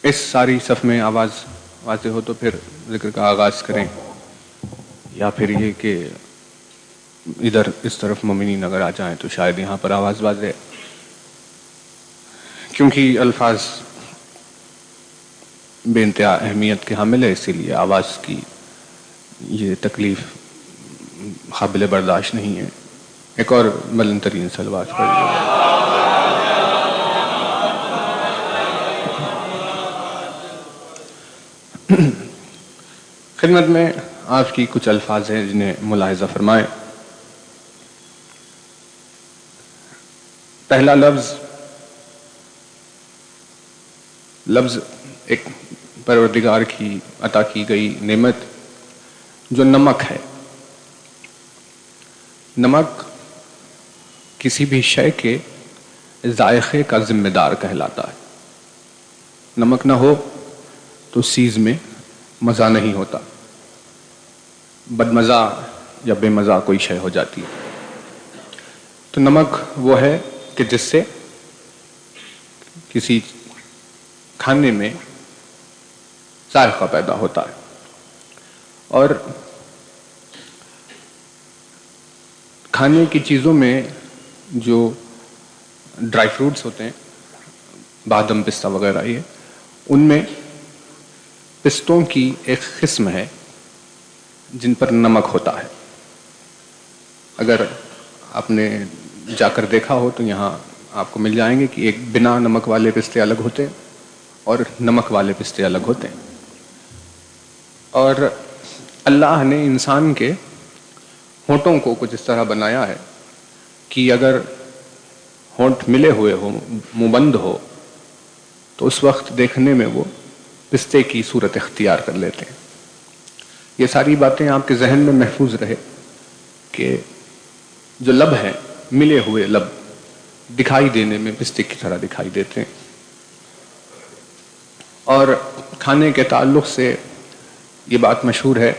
اس ساری صف میں آواز واضح ہو تو پھر ذکر کا آغاز کریں، یا پھر یہ کہ ادھر اس طرف مومنین اگر آ جائیں تو شاید یہاں پر آواز واضح ہے، کیونکہ الفاظ بے انتہا اہمیت کے حامل ہے، اسی لیے آواز کی یہ تکلیف قابل برداشت نہیں ہے۔ ایک اور بلند ترین صلوات پڑھ لیجیے۔ خدمت میں آپ کی کچھ الفاظ ہیں جنہیں ملاحظہ فرمائیں۔ پہلا لفظ ایک پروردگار کی عطا کی گئی نعمت جو نمک ہے۔ نمک کسی بھی شے کے ذائقے کا ذمہ دار کہلاتا ہے۔ نمک نہ ہو تو اس چیز میں مزہ نہیں ہوتا، بدمزہ یا بے مزہ کوئی شے ہو جاتی ہے۔ تو نمک وہ ہے کہ جس سے کسی کھانے میں ذائقہ پیدا ہوتا ہے۔ اور کھانے کی چیزوں میں جو ڈرائی فروٹس ہوتے ہیں، بادام، پستہ وغیرہ، یہ ان میں پستوں کی ایک قسم ہے جن پر نمک ہوتا ہے۔ اگر آپ نے جا کر دیکھا ہو تو یہاں آپ کو مل جائیں گے کہ ایک بنا نمک والے پستے الگ ہوتے ہیں اور نمک والے پستے الگ ہوتے ہیں۔ اور اللہ نے انسان کے ہونٹوں کو کچھ اس طرح بنایا ہے کہ اگر ہونٹ ملے ہوئے ہو، منہ بند ہو، تو اس وقت دیکھنے میں وہ پستے کی صورت اختیار کر لیتے ہیں۔ یہ ساری باتیں آپ کے ذہن میں محفوظ رہے کہ جو لب ہیں، ملے ہوئے لب دکھائی دینے میں پستے کی طرح دکھائی دیتے ہیں۔ اور کھانے کے تعلق سے یہ بات مشہور ہے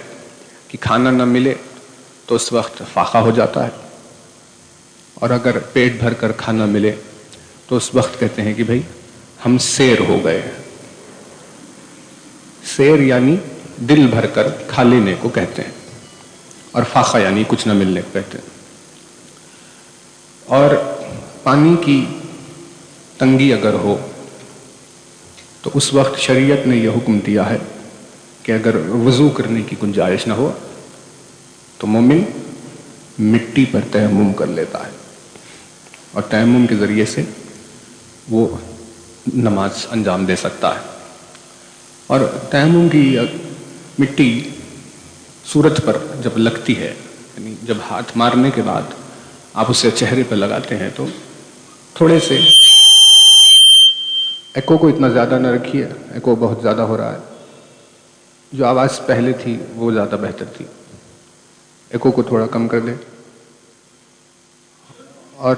کہ کھانا نہ ملے تو اس وقت فاقہ ہو جاتا ہے، اور اگر پیٹ بھر کر کھانا ملے تو اس وقت کہتے ہیں کہ بھئی ہم سیر ہو گئے۔ سیر یعنی دل بھر کر کھا لینے کو کہتے ہیں، اور فاقہ یعنی کچھ نہ ملنے کو کہتے ہیں۔ اور پانی کی تنگی اگر ہو تو اس وقت شریعت نے یہ حکم دیا ہے کہ اگر وضو کرنے کی گنجائش نہ ہو تو مومن مٹی پر تیمم کر لیتا ہے، اور تیمم کے ذریعے سے وہ نماز انجام دے سکتا ہے۔ اور تیمم کی مٹی صورت پر جب لگتی ہے، یعنی جب ہاتھ مارنے کے بعد آپ اسے چہرے پر لگاتے ہیں تو تھوڑے سے ایکو کو اتنا زیادہ نہ رکھیے، ایکو بہت زیادہ ہو رہا ہے۔ جو آواز پہلے تھی وہ زیادہ بہتر تھی، ایکو کو تھوڑا کم کر دیں۔ اور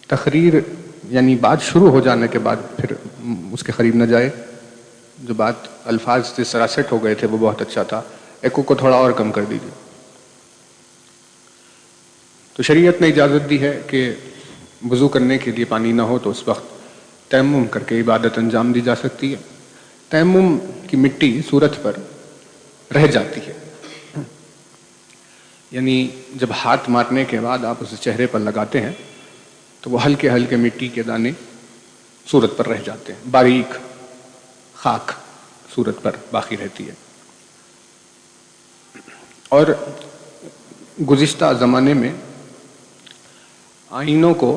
تقریر یعنی بات شروع ہو جانے کے بعد پھر اس کے قریب نہ جائے۔ جو بات الفاظ جس طرح سیٹ ہو گئے تھے وہ بہت اچھا تھا، ایکو کو تھوڑا اور کم کر دیجیے۔ تو شریعت نے اجازت دی ہے کہ وضو کرنے کے لیے پانی نہ ہو تو اس وقت تیمم کر کے عبادت انجام دی جا سکتی ہے۔ تیمم کی مٹی صورت پر رہ جاتی ہے، یعنی جب ہاتھ مارنے کے بعد آپ اسے چہرے پر لگاتے ہیں تو وہ ہلکے ہلکے مٹی کے دانے صورت پر رہ جاتے ہیں، باریک خاک صورت پر باقی رہتی ہے۔ اور گزشتہ زمانے میں آئینوں کو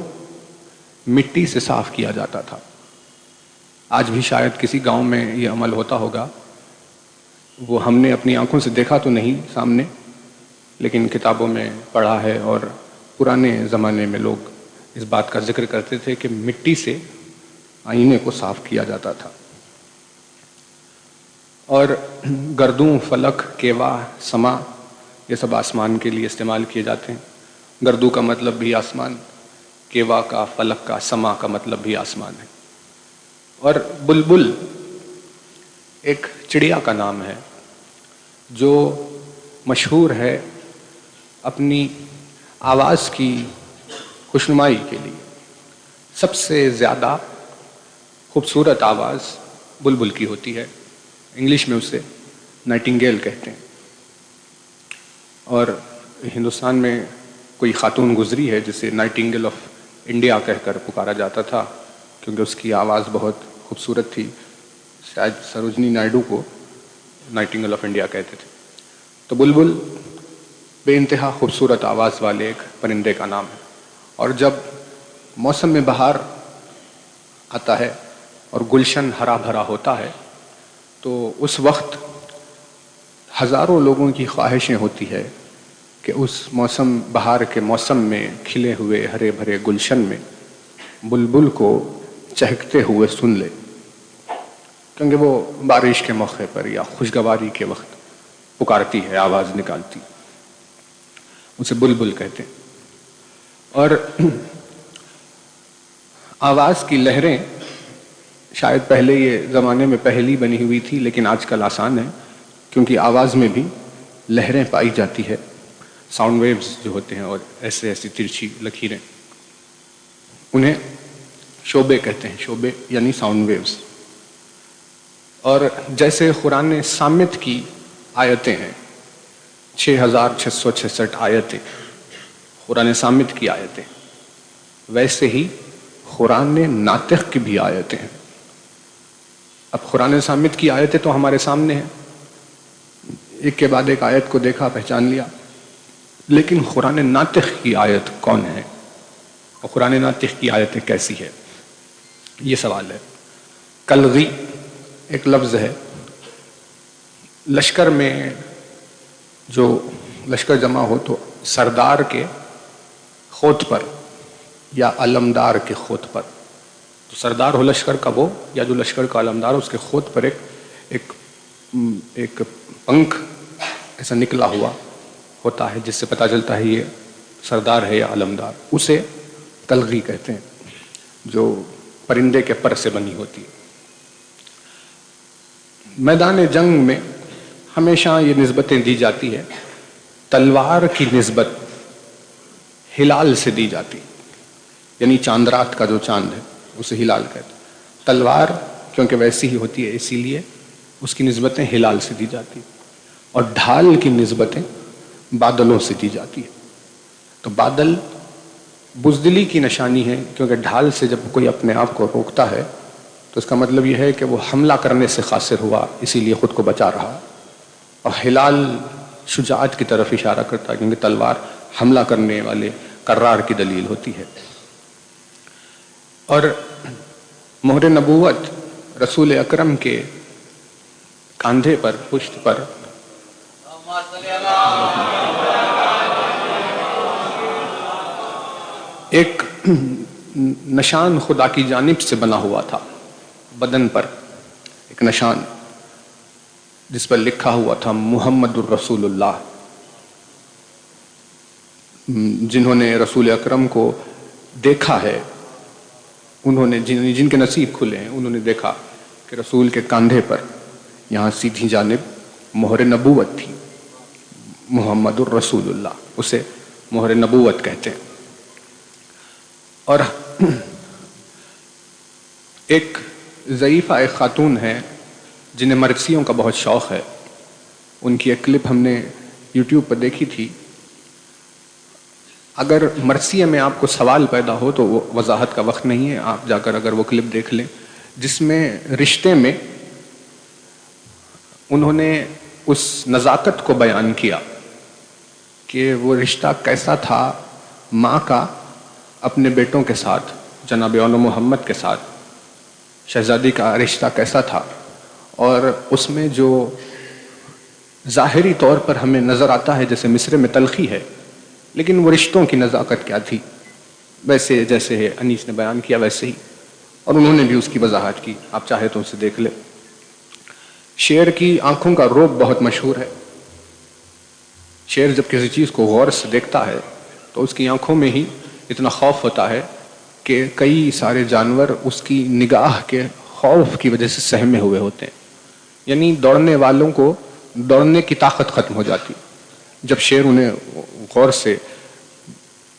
مٹی سے صاف کیا جاتا تھا۔ آج بھی شاید کسی گاؤں میں یہ عمل ہوتا ہوگا، وہ ہم نے اپنی آنکھوں سے دیکھا تو نہیں سامنے، لیکن کتابوں میں پڑھا ہے، اور پرانے زمانے میں لوگ اس بات کا ذکر کرتے تھے کہ مٹی سے آئینے کو صاف کیا جاتا تھا۔ اور گردوں، فلک، کیوا، سما، یہ سب آسمان کے لیے استعمال کیے جاتے ہیں۔ گردوں کا مطلب بھی آسمان، کیوا کا، فلک کا، سما کا مطلب بھی آسمان ہے۔ اور بلبل ایک چڑیا کا نام ہے جو مشہور ہے اپنی آواز کی خوشنمائی کے لیے سب سے زیادہ خوبصورت آواز بلبل کی ہوتی ہے. انگلش میں اسے نائٹنگیل کہتے ہیں. اور ہندوستان میں کوئی خاتون گزری ہے جسے نائٹنگیل آف انڈیا کہہ کر پکارا جاتا تھا کیونکہ اس کی آواز بہت خوبصورت تھی. شاید سروجنی نائیڈو کو نائٹنگیل آف انڈیا کہتے تھے. تو بلبل بے انتہا خوبصورت آواز والے ایک پرندے کا نام ہے. اور جب موسم میں بہار آتا ہے اور گلشن ہرا بھرا ہوتا ہے تو اس وقت ہزاروں لوگوں کی خواہشیں ہوتی ہے کہ اس موسم بہار کے موسم میں کھلے ہوئے ہرے بھرے گلشن میں بلبل کو چہکتے ہوئے سن لے، کیونکہ وہ بارش کے موقع پر یا خوشگواری کے وقت پکارتی ہے، آواز نکالتی. اسے بلبل کہتے ہیں. اور آواز کی لہریں شاید پہلے یہ زمانے میں پہلی بنی ہوئی تھی، لیکن آج کل آسان ہے کیونکہ آواز میں بھی لہریں پائی جاتی ہے. ساؤنڈ ویوز جو ہوتے ہیں اور ایسے ایسی ترچھی لکیریں، انہیں شعبے کہتے ہیں. شعبے یعنی ساؤنڈ ویوز. اور جیسے قرآن صامت کی آیتیں ہیں 6666 آیتیں قرآن صامت کی آیتیں، ویسے ہی قرآن ناطق کی بھی آیتیں ہیں. اب قرآن صامت کی آیتیں تو ہمارے سامنے ہیں، ایک کے بعد ایک آیت کو دیکھا پہچان لیا، لیکن قرآن ناطق کی آیت کون ہے اور قرآن ناطق کی آیتیں کیسی ہے، یہ سوال ہے. کلغی ایک لفظ ہے. لشکر میں جو لشکر جمع ہو تو سردار کے خوت پر یا علمدار کے خوت پر، تو سردار ہو لشکر کا وہ یا جو لشکر کا علمدار ہو، اس کے خوت پر ایک پنکھ ایسا نکلا ہوا ہوتا ہے جس سے پتہ چلتا ہے یہ سردار ہے یا علمدار. اسے کلغی کہتے ہیں، جو پرندے کے پر سے بنی ہوتی ہے. میدان جنگ میں ہمیشہ یہ نسبتیں دی جاتی ہے. تلوار کی نسبت ہلال سے دی جاتی، یعنی چاند رات کا جو چاند ہے اسے ہلال کہتے ہیں. تلوار کیونکہ ویسی ہی ہوتی ہے اسی لیے اس کی نسبتیں ہلال سے دی جاتی، اور ڈھال کی نسبتیں بادلوں سے دی جاتی ہے. تو بادل بزدلی کی نشانی ہے، کیونکہ ڈھال سے جب کوئی اپنے آپ کو روکتا ہے تو اس کا مطلب یہ ہے کہ وہ حملہ کرنے سے قاصر ہوا، اسی لیے خود کو بچا رہا. اور ہلال شجاعت کی طرف اشارہ کرتا ہے، کیونکہ تلوار حملہ کرنے والے کرار کی دلیل ہوتی ہے. اور مہر نبوت رسول اکرم کے کاندھے پر، پشت پر ایک نشان خدا کی جانب سے بنا ہوا تھا. بدن پر ایک نشان جس پر لکھا ہوا تھا محمد الرسول اللہ. جنہوں نے رسول اکرم کو دیکھا ہے، انہوں نے جن کے نصیب کھلے ہیں، انہوں نے دیکھا کہ رسول کے کاندھے پر یہاں سیدھی جانب مہر نبوت تھی، محمد الرسول اللہ. اسے مہر نبوت کہتے ہیں. اور ایک ضعیفہ ایک خاتون ہے جنہیں مرثیوں کا بہت شوق ہے. ان کی ایک کلپ ہم نے یوٹیوب پر دیکھی تھی. اگر مرثیہ میں آپ کو سوال پیدا ہو تو وہ وضاحت کا وقت نہیں ہے، آپ جا کر اگر وہ کلپ دیکھ لیں، جس میں رشتے میں انہوں نے اس نزاکت کو بیان کیا کہ وہ رشتہ کیسا تھا ماں کا اپنے بیٹوں کے ساتھ، جناب اول محمد کے ساتھ. شہزادی کا رشتہ کیسا تھا، اور اس میں جو ظاہری طور پر ہمیں نظر آتا ہے جیسے مصرع میں تلخی ہے، لیکن وہ رشتوں کی نزاکت کیا تھی، ویسے جیسے انیس نے بیان کیا ویسے ہی. اور انہوں نے بھی اس کی وضاحت کی، آپ چاہے تو اسے دیکھ لیں. شیر کی آنکھوں کا رعب بہت مشہور ہے. شیر جب کسی چیز کو غور سے دیکھتا ہے تو اس کی آنکھوں میں ہی اتنا خوف ہوتا ہے کہ کئی سارے جانور اس کی نگاہ کے خوف کی وجہ سے سہمے ہوئے ہوتے ہیں. یعنی دوڑنے والوں کو دوڑنے کی طاقت ختم ہو جاتی. جب شیر انہیں غور سے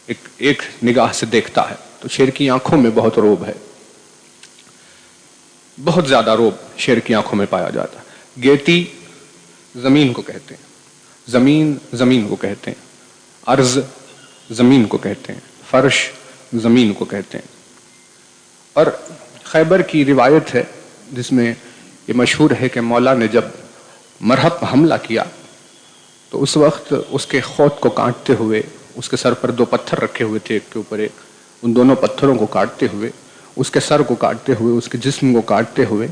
ایک نگاہ سے دیکھتا ہے تو شیر کی آنکھوں میں بہت روب ہے، بہت زیادہ روب شیر کی آنکھوں میں پایا جاتا ہے۔ گیتی زمین کو کہتے ہیں، زمین زمین کو کہتے ہیں، ارض زمین کو کہتے ہیں، فرش زمین کو کہتے ہیں۔ اور خیبر کی روایت ہے جس میں یہ مشہور ہے کہ مولا نے جب مرہب حملہ کیا تو اس وقت اس کے خود کو کاٹتے ہوئے، اس کے سر پر 2 پتھر رکھے ہوئے تھے ایک کے اوپر ایک، ان دونوں پتھروں کو کاٹتے ہوئے، اس کے سر کو کاٹتے ہوئے، اس کے جسم کو کاٹتے ہوئے،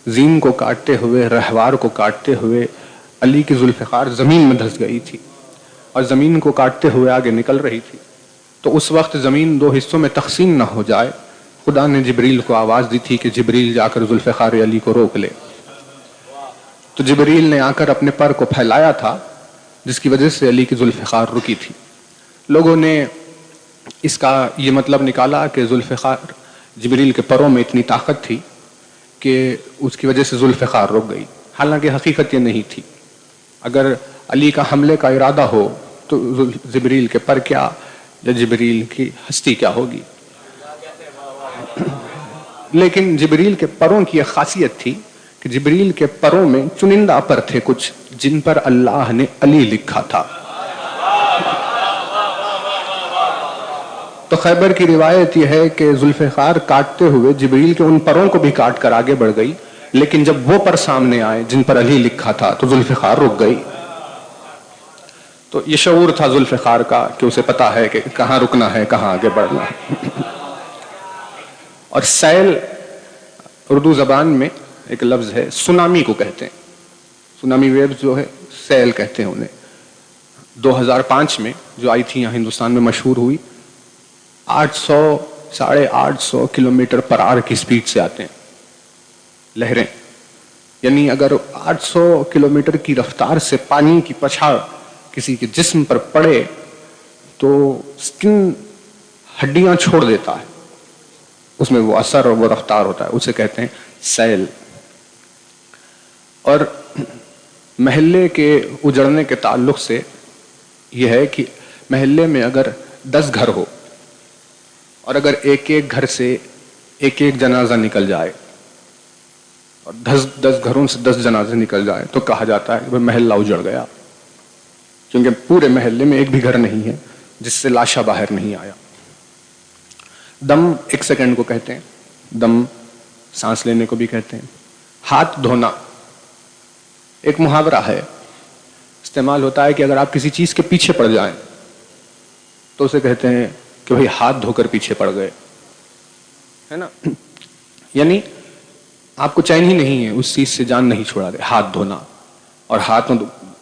زین کو کاٹتے ہوئے، رہوار کو کاٹتے ہوئے علی کی ذوالفقار زمین میں دھس گئی تھی اور زمین کو کاٹتے ہوئے آگے نکل رہی تھی۔ تو اس وقت زمین 2 حصوں میں تقسیم نہ ہو جائے، خدا نے جبریل کو آواز دی تھی کہ جبریل جا کر ذوالفقار علی کو روک لے۔ تو جبریل نے آ کر اپنے پر کو پھیلایا تھا جس کی وجہ سے علی کی ذوالفقار رکی تھی۔ لوگوں نے اس کا یہ مطلب نکالا کہ ذوالفقار جبریل کے پروں میں اتنی طاقت تھی کہ اس کی وجہ سے ذوالفقار رک گئی، حالانکہ حقیقت یہ نہیں تھی۔ اگر علی کا حملے کا ارادہ ہو تو جبریل کے پر کیا یا جبریل کی ہستی کیا ہوگی۔ لیکن جبریل کے پروں کی ایک خاصیت تھی کہ جبریل کے پروں میں چنندہ پر تھے کچھ جن پر اللہ نے علی لکھا تھا۔ تو خیبر کی روایت یہ ہے کہ ذوالفقار کاٹتے ہوئے جبریل کے ان پروں کو بھی کاٹ کر آگے بڑھ گئی، لیکن جب وہ پر سامنے آئے جن پر علی لکھا تھا تو ذوالفقار رک گئی۔ تو یہ شعور تھا ذوالفقار کا کہ اسے پتا ہے کہ کہاں رکنا ہے، کہاں آگے بڑھنا ہے۔ اور سیل اردو زبان میں ایک لفظ ہے، سونامی کو کہتے ہیں، سونامی ویو جو ہے سیل کہتے ہیں انہیں۔ 2005 میں جو آئی تھی یہاں ہندوستان میں مشہور ہوئی، 800-850 کلومیٹر پر آور کی سپیڈ سے آتے ہیں لہریں، یعنی اگر 800 کلومیٹر کی رفتار سے پانی کی پچھاڑ کسی کے جسم پر پڑے تو سکن ہڈیاں چھوڑ دیتا ہے، اس میں وہ اثر اور وہ رفتار ہوتا ہے، اسے کہتے ہیں سیل۔ اور محلے کے اجڑنے کے تعلق سے یہ ہے کہ محلے میں اگر 10 گھر ہو اور اگر ایک ایک گھر سے ایک ایک جنازہ نکل جائے اور 10 گھروں سے 10 جنازے نکل جائے تو کہا جاتا ہے کہ محلہ اجڑ گیا، کیونکہ پورے محلے میں ایک بھی گھر نہیں ہے جس سے لاشا باہر نہیں آیا۔ دم 1 سیکنڈ کو کہتے ہیں، دم سانس لینے کو بھی کہتے ہیں۔ ہاتھ دھونا ایک محاورہ ہے، استعمال ہوتا ہے کہ اگر آپ کسی چیز کے پیچھے پڑ جائیں تو اسے کہتے ہیں کہ بھئی ہاتھ دھو کر پیچھے پڑ گئے، ہے نا، یعنی آپ کو چین ہی نہیں ہے، اس چیز سے جان نہیں چھوڑا رہے، ہاتھ دھونا۔ اور ہاتھ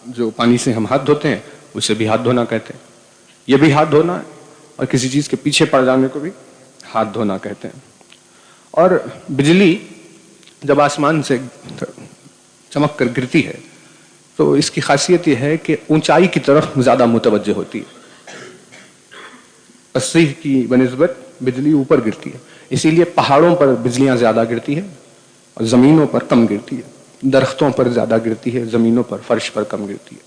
جو پانی سے ہم ہاتھ دھوتے ہیں اسے بھی ہاتھ دھونا کہتے ہیں، یہ بھی ہاتھ دھونا ہے، اور کسی چیز کے پیچھے پڑ جانے کو بھی ہاتھ دھونا کہتے ہیں۔ اور بجلی جب آسمان سے چمک کر گرتی ہے تو اس کی خاصیت یہ ہے کہ اونچائی کی طرف زیادہ متوجہ ہوتی ہے، پستی کی بنسبت بجلی اوپر گرتی ہے، اسی لیے پہاڑوں پر بجلیاں زیادہ گرتی ہے اور زمینوں پر کم گرتی ہے، درختوں پر زیادہ گرتی ہے، زمینوں پر، فرش پر کم گرتی ہے۔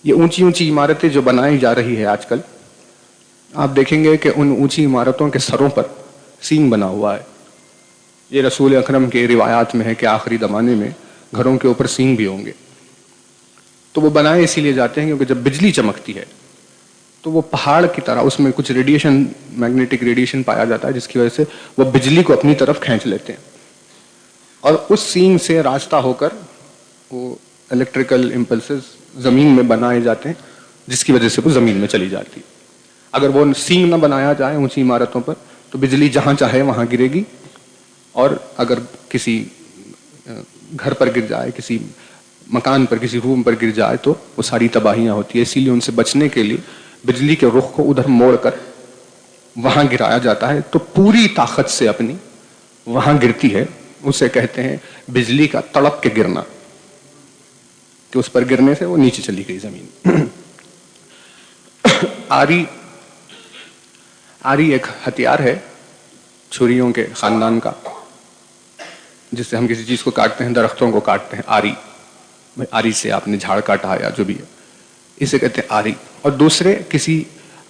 یہ اونچی اونچی عمارتیں جو بنائی جا رہی ہے آج کل، آپ دیکھیں گے کہ ان اونچی عمارتوں کے سروں پر سینگ بنا ہوا ہے۔ یہ رسول اکرم کے روایات میں ہے کہ آخری زمانے میں گھروں کے اوپر سینگ بھی ہوں گے۔ تو وہ بنائے اسی لیے جاتے ہیں کیونکہ جب بجلی چمکتی ہے تو وہ پہاڑ کی طرح اس میں کچھ ریڈیشن، میگنیٹک ریڈیشن پایا جاتا ہے جس کی وجہ سے وہ بجلی کو اپنی طرف کھینچ لیتے ہیں، اور اس سینگ سے راستہ ہو کر وہ الیکٹریکل امپلسز زمین میں بنائے جاتے ہیں جس کی وجہ سے وہ زمین میں چلی جاتی ہے۔ اگر وہ سینگ نہ بنایا جائے اونچی عمارتوں پر تو بجلی جہاں چاہے وہاں گرے گی، اور اگر کسی گھر پر گر جائے، کسی مکان پر، کسی روم پر گر جائے تو وہ ساری تباہیاں ہوتی ہیں۔ اسی لیے ان سے بچنے کے لیے بجلی کے رخ کو ادھر موڑ کر وہاں گرایا جاتا ہے، تو پوری طاقت سے اپنی وہاں گرتی ہے، اسے کہتے ہیں بجلی کا تڑپ کے گرنا، کہ اس پر گرنے سے وہ نیچے چلی گئی زمین۔ آری ایک ہتھیار ہے چھریوں کے خاندان کا، جس سے ہم کسی چیز کو کاٹتے ہیں، درختوں کو کاٹتے ہیں، آری سے آپ نے جھاڑ کاٹا یا جو بھی ہے، اسے کہتے ہیں آری۔ اور دوسرے کسی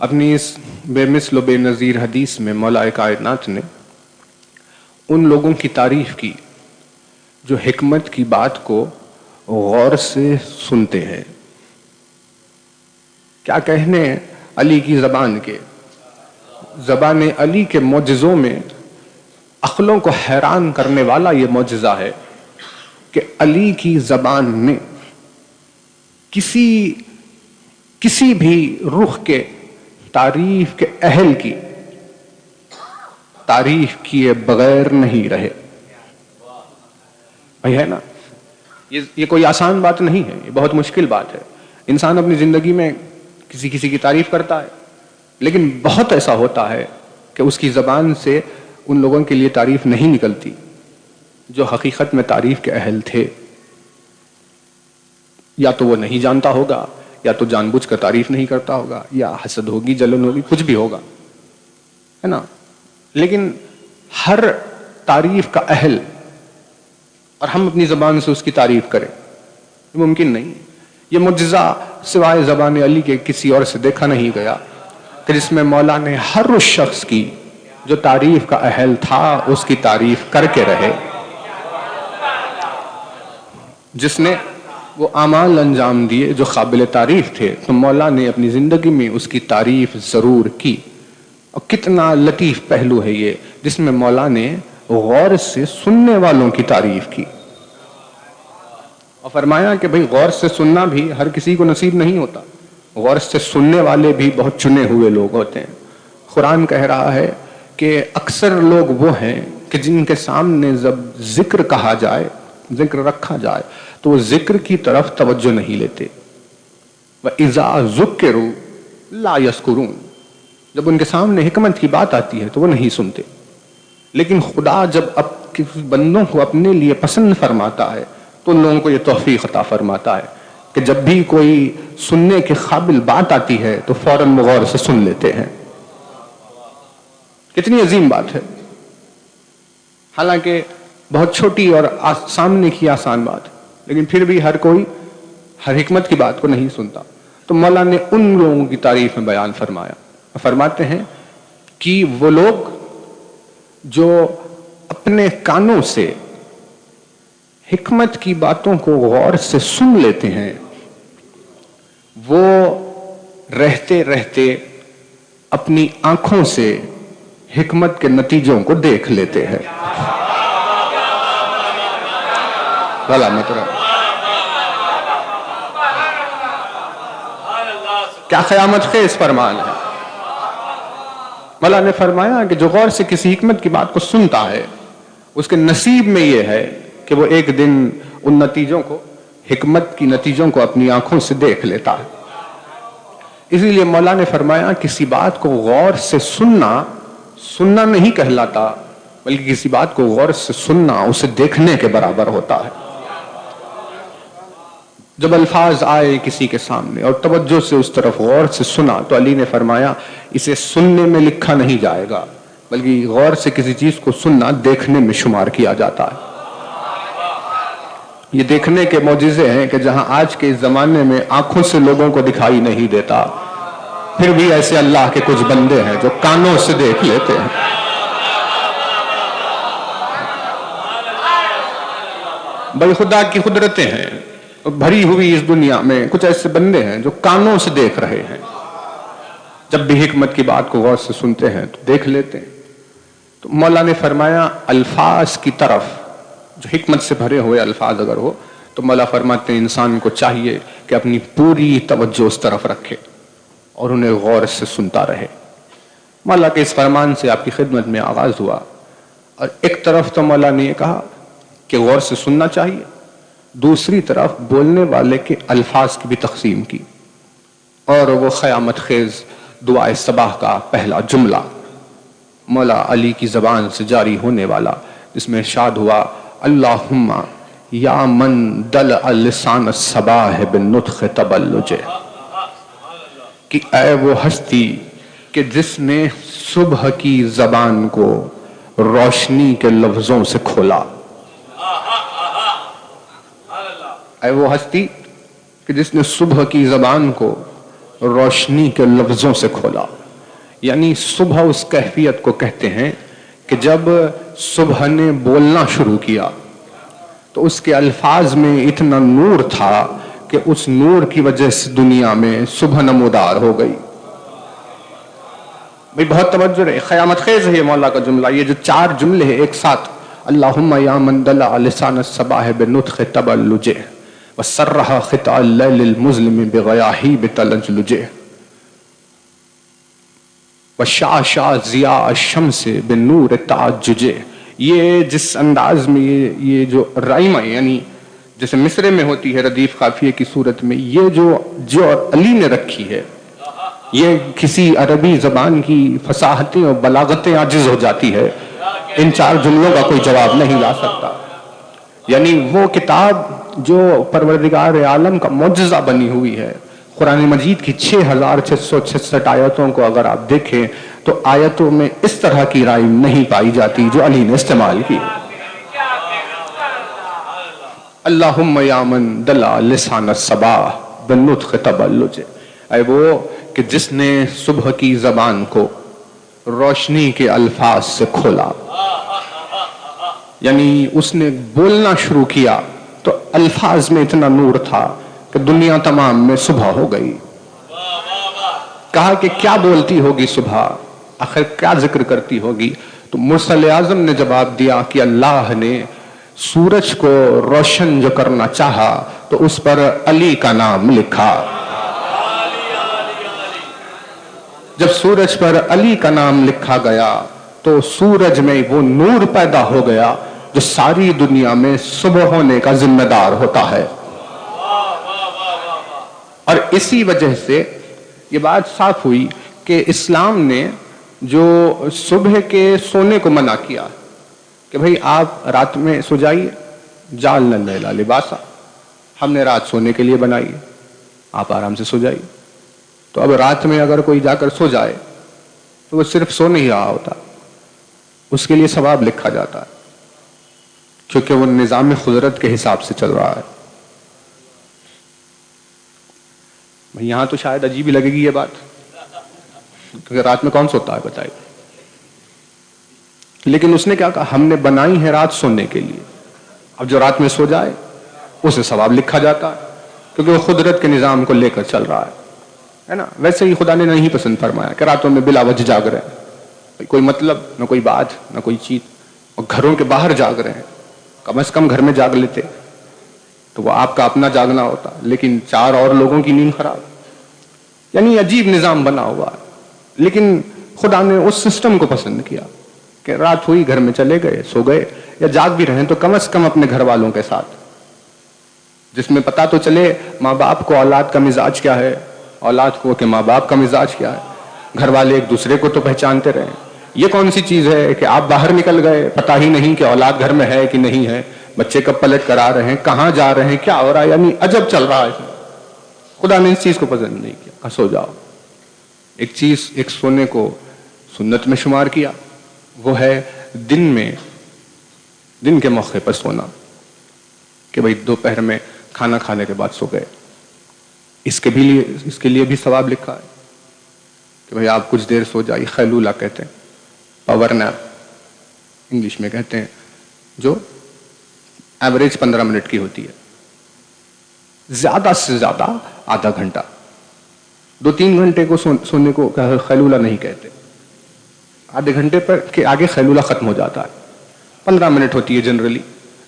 اپنی اس بے مثل و بے نظیر حدیث میں مولا کائنات نے ان لوگوں کی تعریف کی جو حکمت کی بات کو غور سے سنتے ہیں. کیا کہنے علی کی زبان کے، زبان علی کے معجزوں میں عقلوں کو حیران کرنے والا یہ معجزہ ہے کہ علی کی زبان نے کسی بھی رخ کے تعریف کے اہل کی تعریف کیے بغیر نہیں رہے. بھائی ہے نا، یہ کوئی آسان بات نہیں ہے، یہ بہت مشکل بات ہے. انسان اپنی زندگی میں کسی کی تعریف کرتا ہے، لیکن بہت ایسا ہوتا ہے کہ اس کی زبان سے ان لوگوں کے لیے تعریف نہیں نکلتی جو حقیقت میں تعریف کے اہل تھے. یا تو وہ نہیں جانتا ہوگا، یا تو جان بوجھ کر تعریف نہیں کرتا ہوگا، یا حسد ہوگی، جلن ہوگی، کچھ بھی ہوگا، ہے نا. لیکن ہر تعریف کا اہل اور ہم اپنی زبان سے اس کی تعریف کریں، یہ ممکن نہیں. یہ معجزہ سوائے زبان علی کے کسی اور سے دیکھا نہیں گیا کہ جس میں مولا نے ہر اس شخص کی جو تعریف کا اہل تھا اس کی تعریف کر کے رہے. جس نے وہ اعمال انجام دیے جو قابل تعریف تھے، تو مولا نے اپنی زندگی میں اس کی تعریف ضرور کی. اور کتنا لطیف پہلو ہے یہ، جس میں مولا نے غور سے سننے والوں کی تعریف کی اور فرمایا کہ بھئی غور سے سننا بھی ہر کسی کو نصیب نہیں ہوتا. غور سے سننے والے بھی بہت چنے ہوئے لوگ ہوتے ہیں. قرآن کہہ رہا ہے کہ اکثر لوگ وہ ہیں کہ جن کے سامنے جب ذکر کہا جائے، ذکر رکھا جائے، تو وہ ذکر کی طرف توجہ نہیں لیتے. وَإِذَا ذُكِّرُوا لَا يَذْكُرُونَ، جب ان کے سامنے حکمت کی بات آتی ہے تو وہ نہیں سنتے. لیکن خدا جب کسی بندوں کو اپنے لیے پسند فرماتا ہے تو ان لوگوں کو یہ توفیق عطا فرماتا ہے کہ جب بھی کوئی سننے کے قابل بات آتی ہے تو فوراً غور سے سن لیتے ہیں. کتنی عظیم بات ہے، حالانکہ بہت چھوٹی اور سامنے کی آسان بات، لیکن پھر بھی ہر کوئی ہر حکمت کی بات کو نہیں سنتا. تو مولا نے ان لوگوں کی تعریف میں بیان فرمایا، فرماتے ہیں کہ وہ لوگ جو اپنے کانوں سے حکمت کی باتوں کو غور سے سن لیتے ہیں، وہ رہتے رہتے اپنی آنکھوں سے حکمت کے نتیجوں کو دیکھ لیتے ہیں. بھلا مطلب کیا قیامت خیز فرمان ہے. مولا نے فرمایا کہ جو غور سے کسی حکمت کی بات کو سنتا ہے اس کے نصیب میں یہ ہے کہ وہ ایک دن ان نتیجوں کو، حکمت کی نتیجوں کو اپنی آنکھوں سے دیکھ لیتا ہے. اسی لیے مولا نے فرمایا کسی بات کو غور سے سننا نہیں کہلاتا، بلکہ کسی بات کو غور سے سننا اسے دیکھنے کے برابر ہوتا ہے. جب الفاظ آئے کسی کے سامنے اور توجہ سے اس طرف غور سے سنا تو علی نے فرمایا اسے سننے میں لکھا نہیں جائے گا، بلکہ غور سے کسی چیز کو سننا دیکھنے میں شمار کیا جاتا ہے. یہ دیکھنے کے معجزے ہیں کہ جہاں آج کے اس زمانے میں آنکھوں سے لوگوں کو دکھائی نہیں دیتا، پھر بھی ایسے اللہ کے کچھ بندے ہیں جو کانوں سے دیکھ لیتے ہیں. بھائی خدا کی قدرتیں ہیں بھری ہوئی اس دنیا میں، کچھ ایسے بندے ہیں جو کانوں سے دیکھ رہے ہیں. جب بھی حکمت کی بات کو غور سے سنتے ہیں تو دیکھ لیتے ہیں. تو مولا نے فرمایا الفاظ کی طرف، جو حکمت سے بھرے ہوئے الفاظ اگر ہو تو مولا فرماتے ہیں انسان کو چاہیے کہ اپنی پوری توجہ اس طرف رکھے اور انہیں غور سے سنتا رہے. مولا کے اس فرمان سے آپ کی خدمت میں آغاز ہوا، اور ایک طرف تو مولا نے یہ کہا کہ غور سے سننا چاہیے، دوسری طرف بولنے والے کے الفاظ کی بھی تقسیم کی. اور وہ قیامت خیز دعائے صباح کا پہلا جملہ مولا علی کی زبان سے جاری ہونے والا، جس میں ارشاد ہوا اللہم یا من دلع لسان الصباح بالنطق تبلج، کہ اے وہ ہستی کہ جس نے صبح کی زبان کو روشنی کے لفظوں سے کھولا. اے وہ ہستی کہ جس نے صبح کی زبان کو روشنی کے لفظوں سے کھولا. یعنی صبح اس کیفیت کو کہتے ہیں کہ جب صبح نے بولنا شروع کیا تو اس کے الفاظ میں اتنا نور تھا کہ اس نور کی وجہ سے دنیا میں صبح نمودار ہو گئی. بھئی بہت توجہ رہے، قیامت خیز ہے یہ مولا کا جملہ. یہ جو 4 جملے ہیں ایک ساتھ، اللہم یا من دلع لسان الصباح بنطق تبلجہ وسرح خطا اللیل المظلم بغیاہیب تلجلجہ وشعشع ضیاء الشمس بنور تعججہ. یہ جس انداز میں یہ جو رائمہ یعنی جیسے مصرے میں ہوتی ہے ردیف قافیے کی صورت میں، یہ جو علی نے رکھی ہے، یہ کسی عربی زبان کی فصاحتیں اور بلاغتیں عاجز ہو جاتی ہے. ان 4 جملوں کا کوئی جواب نہیں لا سکتا. یعنی وہ کتاب جو پروردگار عالم کا معجزہ بنی ہوئی ہے، قرآن مجید کی 6666 آیتوں کو اگر آپ دیکھیں تو آیتوں میں اس طرح کی رائم نہیں پائی جاتی جو علی نے استعمال کی. اللہم یا من دلع لسان الصباح بالنطق تبلج، اے وہ کہ جس نے صبح کی زبان کو روشنی کے الفاظ سے کھولا. یعنی اس نے بولنا شروع کیا تو الفاظ میں اتنا نور تھا کہ دنیا تمام میں صبح ہو گئی. کہا کہ کیا بولتی ہوگی صبح، آخر کیا ذکر کرتی ہوگی؟ تو مرسل اعظم نے جواب دیا کہ اللہ نے سورج کو روشن جو کرنا چاہا تو اس پر علی کا نام لکھا. جب سورج پر علی کا نام لکھا گیا تو سورج میں وہ نور پیدا ہو گیا جو ساری دنیا میں صبح ہونے کا ذمہ دار ہوتا ہے. اور اسی وجہ سے یہ بات صاف ہوئی کہ اسلام نے جو صبح کے سونے کو منع کیا کہ بھئی آپ رات میں سو جائیے، جعلنا اللیل لباسا، ہم نے رات سونے کے لیے بنائی ہے، آپ آرام سے سو جائیے. تو اب رات میں اگر کوئی جا کر سو جائے تو وہ صرف سو نہیں رہا ہوتا، اس کے لیے ثواب لکھا جاتا ہے، کیونکہ وہ نظام قدرت کے حساب سے چل رہا ہے. یہاں تو شاید عجیب ہی لگے گی یہ بات، کیونکہ رات میں کون سوتا ہے بتائے. لیکن اس نے کیا کہا، ہم نے بنائی ہے رات سونے کے لیے، اب جو رات میں سو جائے اسے ثواب لکھا جاتا ہے، کیونکہ وہ قدرت کے نظام کو لے کر چل رہا ہے نا. ویسے ہی خدا نے نہیں پسند فرمایا کہ راتوں میں بلا وجہ جاگ رہے ہیں، کوئی مطلب نہ کوئی بات نہ کوئی چیز، اور گھروں کے باہر جاگ رہے ہیں. کم از کم گھر میں جاگ لیتے تو وہ آپ کا اپنا جاگنا ہوتا، لیکن 4 اور لوگوں کی نیند خراب. یعنی عجیب نظام بنا ہوا ہے. لیکن خدا نے اس سسٹم کو پسند کیا کہ رات ہوئی گھر میں چلے گئے، سو گئے، یا جاگ بھی رہے تو کم از کم اپنے گھر والوں کے ساتھ، جس میں پتا تو چلے ماں باپ کو اولاد کا مزاج کیا ہے، اولاد کو کہ ماں باپ کا مزاج کیا ہے، گھر والے ایک دوسرے کو تو پہچانتے رہیں. یہ کون سی چیز ہے کہ آپ باہر نکل گئے، پتہ ہی نہیں کہ اولاد گھر میں ہے کہ نہیں ہے، بچے کب پلٹ کر آ رہے ہیں، کہاں جا رہے ہیں، کیا ہو رہا ہے. یعنی عجب چل رہا ہے. خدا نے اس چیز کو پسند نہیں کیا. سو جاؤ. ایک چیز، ایک سونے کو سنت میں شمار کیا، وہ ہے دن کے موقع پر سونا، کہ بھئی دوپہر میں کھانا کھانے کے بعد سو گئے. اس کے لیے بھی ثواب لکھا ہے کہ بھئی آپ کچھ دیر سو جائیے. خیلولہ کہتے ہیں، پاور نیپ انگلش میں کہتے ہیں، جو ایوریج 15 منٹ کی ہوتی ہے، زیادہ سے زیادہ آدھا گھنٹہ. 2-3 گھنٹے کو سونے کو خیلولہ نہیں کہتے. آدھے گھنٹے پر کے آگے خیلولہ ختم ہو جاتا ہے. 15 منٹ ہوتی ہے جنرلی،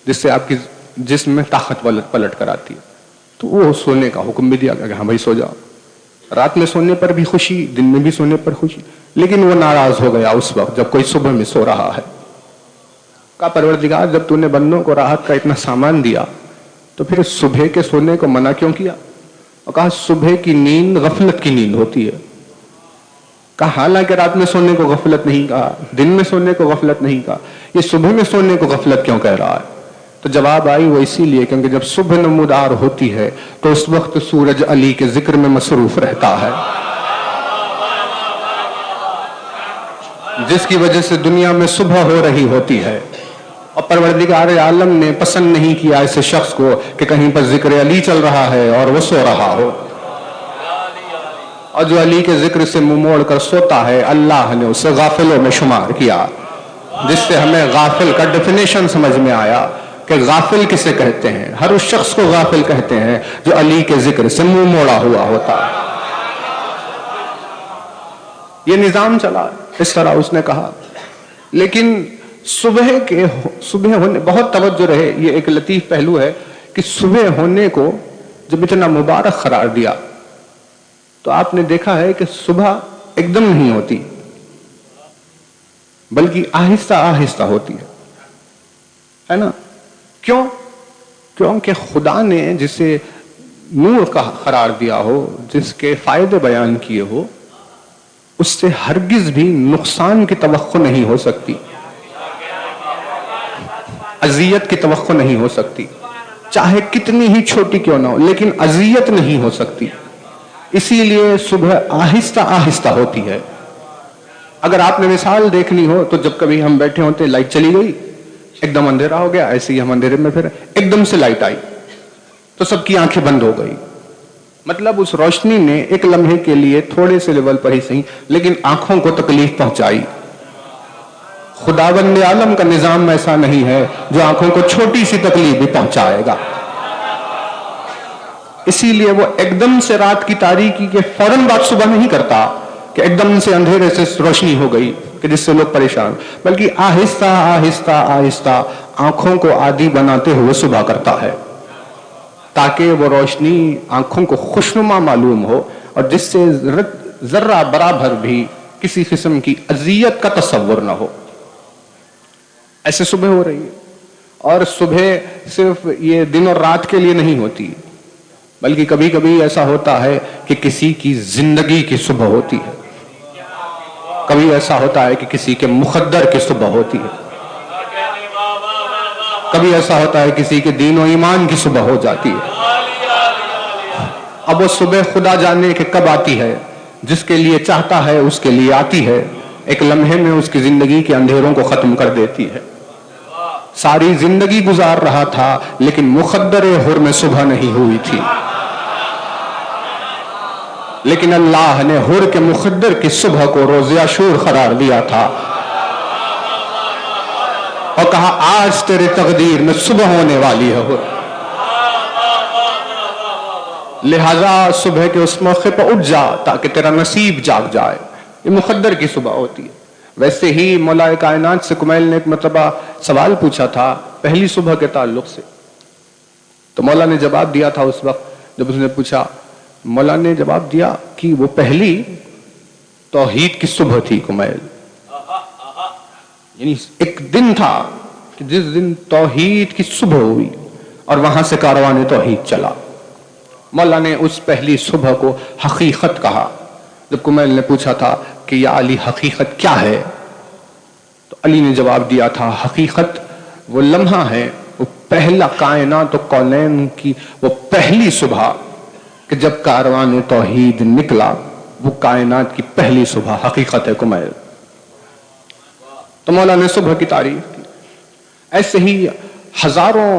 جس سے آپ کی جسم میں طاقت پلٹ کر آتی ہے. تو وہ سونے کا حکم بھی دیا گیا کہ ہاں بھائی سو جاؤ. رات میں سونے پر بھی خوشی، دن میں بھی سونے پر خوشی. لیکن وہ ناراض ہو گیا اس وقت جب کوئی صبح میں سو رہا ہے. کہا پروردگار جب تو نے بندوں کو راحت کا اتنا سامان دیا تو پھر صبح کے سونے کو منع کیوں کیا؟ اور کہا صبح کی نیند غفلت کی نیند ہوتی ہے. کہا حالانکہ رات میں سونے کو غفلت نہیں کہا، دن میں سونے کو غفلت نہیں کہا، یہ صبح میں سونے کو غفلت کیوں کہہ رہا ہے؟ تو جواب آئی وہ اسی لیے کیونکہ جب صبح نمودار ہوتی ہے تو اس وقت سورج علی کے ذکر میں مصروف رہتا ہے، جس کی وجہ سے دنیا میں صبح ہو رہی ہوتی ہے. اور پروردگار عالم نے پسند نہیں کیا ایسے شخص کو کہ کہیں پر ذکر علی چل رہا ہے اور وہ سو رہا ہو. اور جو علی کے ذکر سے منہ موڑ کر سوتا ہے اللہ نے اسے غافلوں میں شمار کیا. جس سے ہمیں غافل کا ڈیفینیشن سمجھ میں آیا کہ غافل کسے کہتے ہیں. ہر اس شخص کو غافل کہتے ہیں جو علی کے ذکر سے منہ موڑا ہوا ہوتا ہے. یہ نظام چلا اس طرح اس نے کہا. لیکن صبح ہونے بہت توجہ رہے, یہ ایک لطیف پہلو ہے کہ صبح ہونے کو جب اتنا مبارک قرار دیا تو آپ نے دیکھا ہے کہ صبح ایک دم نہیں ہوتی بلکہ آہستہ آہستہ ہوتی ہے نا. کیوں؟ کیونکہ خدا نے جسے نور کا قرار دیا ہو, جس کے فائدے بیان کیے ہو, اس سے ہرگز بھی نقصان کی توقع نہیں ہو سکتی, اذیت کی توقع نہیں ہو سکتی, چاہے کتنی ہی چھوٹی کیوں نہ ہو, لیکن اذیت نہیں ہو سکتی. اسی لیے صبح آہستہ آہستہ ہوتی ہے. اگر آپ نے مثال دیکھنی ہو تو جب کبھی ہم بیٹھے ہوتے لائٹ چلی گئی, ایک دم اندھیرا ہو گیا, ایسے ہی ہم اندھیرے میں پھر ایک دم سے لائٹ آئی تو سب کی آنکھیں بند ہو گئی. مطلب اس روشنی نے ایک لمحے کے لیے تھوڑے سے لیول پر ہی صحیح لیکن آنکھوں کو تکلیف پہنچائی. خداوند عالم کا نظام ایسا نہیں ہے جو آنکھوں کو چھوٹی سی تکلیف بھی پہنچائے گا. اسی لیے وہ ایک دم سے رات کی تاریکی کے فوراً بعد صبح نہیں کرتا کہ ایک دم سے اندھیرے سے روشنی ہو گئی کہ جس سے لوگ پریشان, بلکہ آہستہ آہستہ آہستہ آنکھوں کو عادی بناتے ہوئے صبح کرتا ہے تاکہ وہ روشنی آنکھوں کو خوشنما معلوم ہو اور جس سے ذرہ برابر بھی کسی قسم کی اذیت کا تصور نہ ہو. ایسے صبح ہو رہی ہے, اور صبح صرف یہ دن اور رات کے لیے نہیں ہوتی بلکہ کبھی کبھی ایسا ہوتا ہے کہ کسی کی زندگی کی صبح ہوتی ہے, کبھی ایسا ہوتا ہے کہ کسی کے مقدر کی صبح ہوتی ہے, کبھی ایسا ہوتا ہے کسی کے دین و ایمان کی صبح ہو جاتی ہے. اب وہ صبح خدا جانے کہ کب آتی ہے, جس کے لیے چاہتا ہے اس کے لیے آتی ہے, ایک لمحے میں اس کی زندگی کے اندھیروں کو ختم کر دیتی ہے. ساری زندگی گزار رہا تھا لیکن مقدر حر میں صبح نہیں ہوئی تھی, لیکن اللہ نے حر کے مقدر کی صبح کو روز عاشور قرار دیا تھا اور کہا آج تیرے تقدیر میں صبح ہونے والی ہے حر, لہذا صبح کے اس موقع پر اٹھ جا تاکہ تیرا نصیب جاگ جائے. یہ مقدر کی صبح ہوتی ہے. ویسے ہی مولا کائنات سے کمیل نے ایک مرتبہ سوال پوچھا تھا پہلی صبح کے تعلق سے, تو مولا نے جواب دیا تھا اس وقت جب اس نے پوچھا, مولا نے جواب دیا کہ وہ پہلی توحید کی صبح تھی کمیل. یعنی ایک دن تھا کہ جس دن توحید کی صبح ہوئی اور وہاں سے کاروان توحید چلا. مولا نے اس پہلی صبح کو حقیقت کہا. جب کمیل نے پوچھا تھا کہ یا علی حقیقت کیا ہے, تو علی نے جواب دیا تھا حقیقت وہ لمحہ ہے, وہ پہلا کائنات و کونین کی وہ پہلی صبح کہ جب کاروان توحید نکلا, وہ کائنات کی پہلی صبح حقیقت ہے کمیل. تو مولا نے صبح کی تعریف کی. ایسے ہی ہزاروں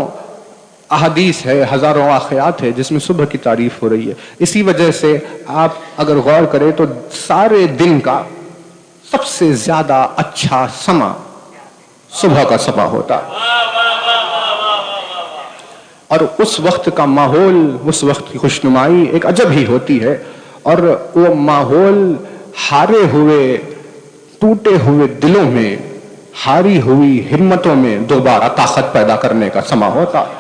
احادیث ہے, ہزاروں واقعات ہے جس میں صبح کی تعریف ہو رہی ہے. اسی وجہ سے آپ اگر غور کریں تو سارے دن کا سب سے زیادہ اچھا سما صبح کا سما ہوتا ہے, اور اس وقت کا ماحول, اس وقت کی خوشنمائی ایک عجب ہی ہوتی ہے, اور وہ ماحول ہارے ہوئے ٹوٹے ہوئے دلوں میں, ہاری ہوئی ہمتوں میں دوبارہ طاقت پیدا کرنے کا سما ہوتا ہے.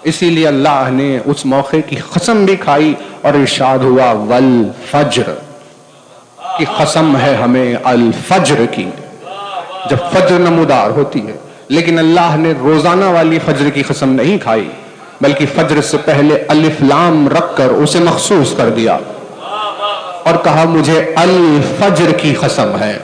اسی لیے اللہ نے اس موقع کی قسم بھی کھائی اور ارشاد ہوا والفجر, کی قسم ہے ہمیں الفجر کی, جب فجر نمودار ہوتی ہے. لیکن اللہ نے روزانہ والی فجر کی قسم نہیں کھائی بلکہ فجر سے پہلے الف لام رکھ کر اسے مخصوص کر دیا اور کہا مجھے الفجر کی قسم ہے.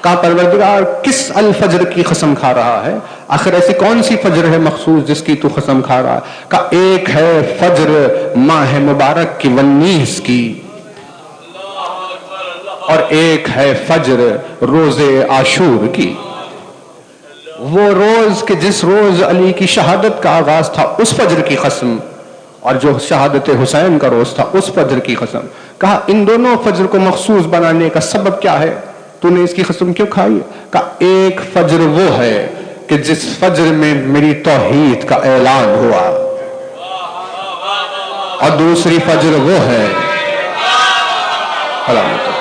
کہا پروردگار کس الفجر کی قسم کھا رہا ہے, آخر ایسی کون سی فجر ہے مخصوص جس کی تو قسم کھا رہا ہے؟ کہا ایک ہے فجر ماہ مبارک کی 19 کی, اور ایک ہے فجر روز عاشور کی. وہ روز کہ جس روز علی کی شہادت کا آغاز تھا اس فجر کی قسم, اور جو شہادت حسین کا روز تھا اس فجر کی قسم. کہا ان دونوں فجر کو مخصوص بنانے کا سبب کیا ہے؟ تو نے اس کی قسم کیوں کھائی؟ کہا ایک فجر وہ ہے کہ جس فجر میں میری توحید کا اعلان ہوا، اور دوسری فجر وہ ہے سلامت